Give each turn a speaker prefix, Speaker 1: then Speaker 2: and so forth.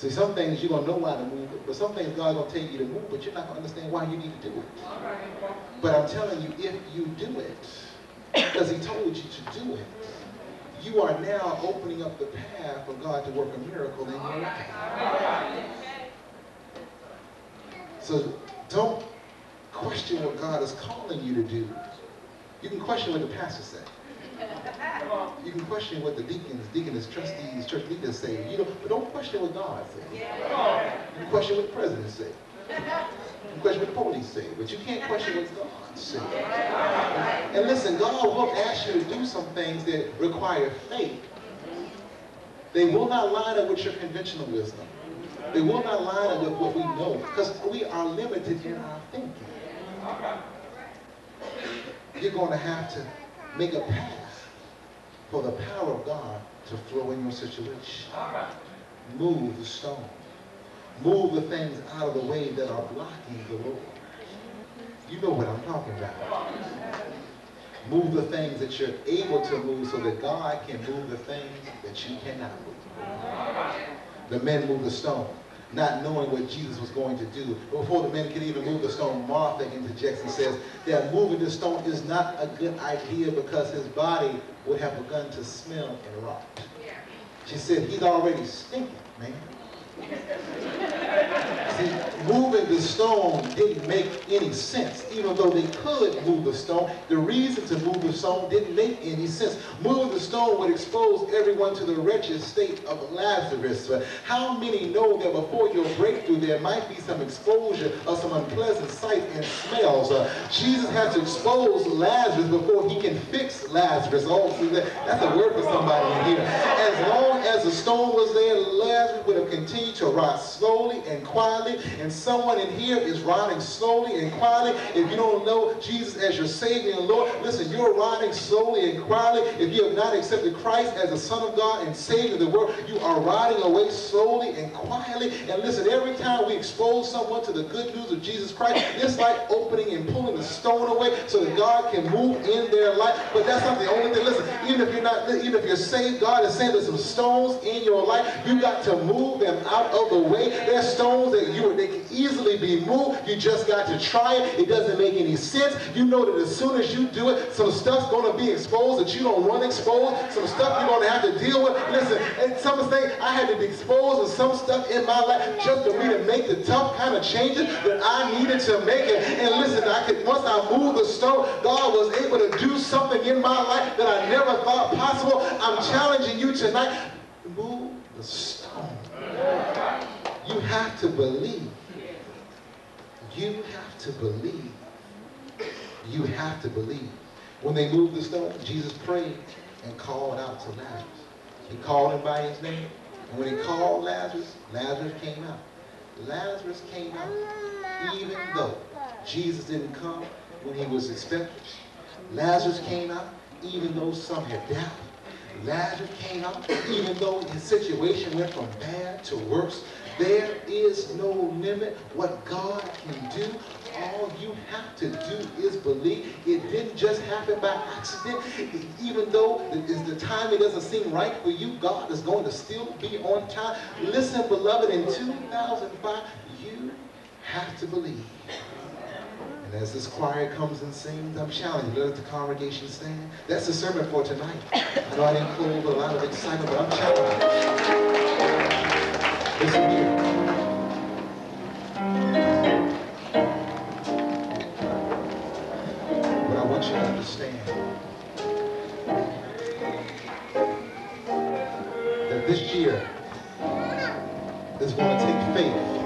Speaker 1: See, some things you're going to know why to move it, but some things God's going to tell you to move, but you're not going to understand why you need to do it. But I'm telling you, if you do it, because he told you to do it, you are now opening up the path for God to work a miracle in your life. So don't question what God is calling you to do. You can question what the pastor said. You can question what the deacons, deaconess, trustees, church leaders say. But don't question what God says. You can question what the president said. You can question what the police say. But you can't question what God said. And listen, God will ask you to do some things that require faith. They will not line up with your conventional wisdom. They will not line up with what we know. Because we are limited in our thinking. You're going to have to make a path for the power of God to flow in your situation. Move the stone. Move the things out of the way that are blocking the Lord. You know what I'm talking about. Move the things that you're able to move so that God can move the things that you cannot move. The men moved the stone, not knowing what Jesus was going to do. Before the men could even move the stone, Martha interjects and says that moving the stone is not a good idea because his body would have begun to smell and rot. She said, he's already stinking, man. See, moving the stone didn't make any sense. Even though they could move the stone, the reason to move the stone didn't make any sense. Moving the stone would expose everyone to the wretched state of Lazarus. How many know that before your breakthrough there might be some exposure of some unpleasant sights and smells? Jesus has to expose Lazarus before he can fix Lazarus. Oh, see, that's a word for somebody in here. As long as the stone was there, Lazarus would have continued to rot slowly and quietly, and someone in here is rotting slowly and quietly. If you don't know Jesus as your Savior and Lord, listen, you're rotting slowly and quietly. If you have not accepted Christ as the Son of God and Savior of the world, you are rotting away slowly and quietly. And listen, every time we expose someone to the good news of Jesus Christ, it's like opening and pulling the stone away so that God can move in their life. But that's not the only thing. Listen, even if you're saved, God is saying there's some stones in your life. You got to move them out of the way. There's stones that they can easily be moved. You just got to try it. It doesn't make any sense. You know that as soon as you do it, some stuff's going to be exposed that you don't want exposed. Some stuff you're going to have to deal with. Listen, and some things I had to be exposed to some stuff in my life just for me to make the tough kind of changes that I needed to make it. And listen, once I moved the stone, God was able to do something in my life that I never thought possible. I'm challenging you tonight. Move the stone. You have to believe. You have to believe. You have to believe. When they moved the stone, Jesus prayed and called out to Lazarus. He called him by his name. And when he called Lazarus, Lazarus came out. Lazarus came out even though Jesus didn't come when he was expected. Lazarus came out even though some had doubted. Lazarus came out even though his situation went from bad to worse. There is no limit what God can do. All you have to do is believe. It didn't just happen by accident. Even though the timing doesn't seem right for you, God is going to still be on time. Listen, beloved, in 2005, you have to believe. And as this choir comes and sings, I'm challenged. Let the congregation stand. That's the sermon for tonight. I know I didn't close with a lot of excitement, but I'm challenged. Listen here. But I want you to understand that this year is going to take faith